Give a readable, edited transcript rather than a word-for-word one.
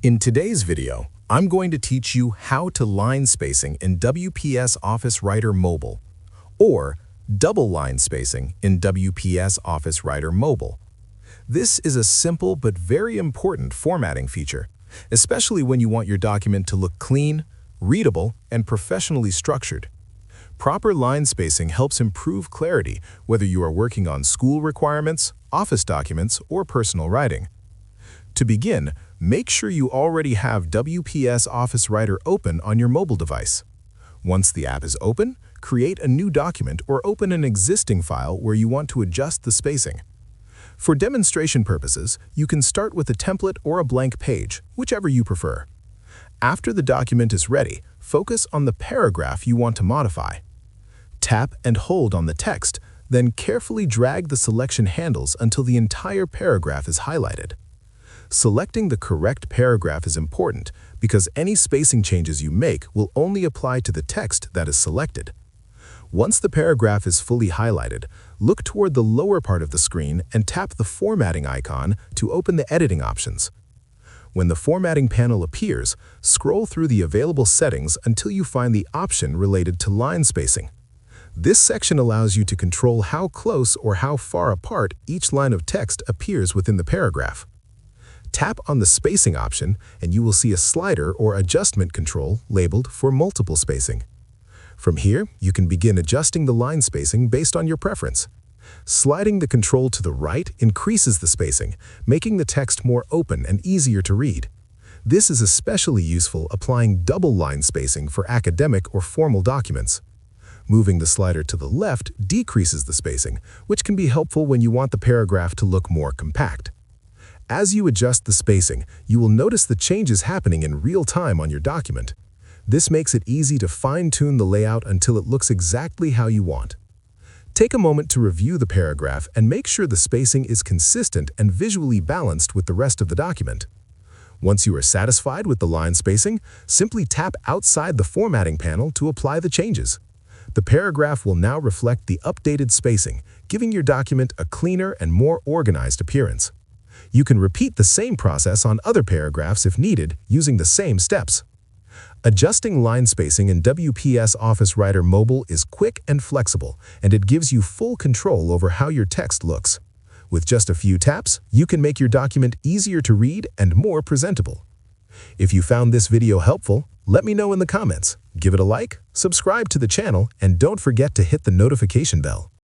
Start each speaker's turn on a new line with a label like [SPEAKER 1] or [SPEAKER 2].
[SPEAKER 1] In today's video, I'm going to teach you how to line spacing in WPS Office Writer Mobile, or double line spacing in WPS Office Writer Mobile. This is a simple but very important formatting feature, especially when you want your document to look clean, readable, and professionally structured. Proper line spacing helps improve clarity whether you are working on school requirements, office documents, or personal writing. To begin, make sure you already have WPS Office Writer open on your mobile device. Once the app is open, create a new document or open an existing file where you want to adjust the spacing. For demonstration purposes, you can start with a template or a blank page, whichever you prefer. After the document is ready, focus on the paragraph you want to modify. Tap and hold on the text, then carefully drag the selection handles until the entire paragraph is highlighted. Selecting the correct paragraph is important because any spacing changes you make will only apply to the text that is selected. Once the paragraph is fully highlighted, look toward the lower part of the screen and tap the formatting icon to open the editing options. When the formatting panel appears, scroll through the available settings until you find the option related to line spacing. This section allows you to control how close or how far apart each line of text appears within the paragraph. Tap on the spacing option and you will see a slider or adjustment control labeled for multiple spacing. From here, you can begin adjusting the line spacing based on your preference. Sliding the control to the right increases the spacing, making the text more open and easier to read. This is especially useful applying double line spacing for academic or formal documents. Moving the slider to the left decreases the spacing, which can be helpful when you want the paragraph to look more compact. As you adjust the spacing, you will notice the changes happening in real time on your document. This makes it easy to fine-tune the layout until it looks exactly how you want. Take a moment to review the paragraph and make sure the spacing is consistent and visually balanced with the rest of the document. Once you are satisfied with the line spacing, simply tap outside the formatting panel to apply the changes. The paragraph will now reflect the updated spacing, giving your document a cleaner and more organized appearance. You can repeat the same process on other paragraphs if needed, using the same steps. Adjusting line spacing in WPS Office Writer Mobile is quick and flexible, and it gives you full control over how your text looks. With just a few taps, you can make your document easier to read and more presentable. If you found this video helpful, let me know in the comments. Give it a like, subscribe to the channel, and don't forget to hit the notification bell.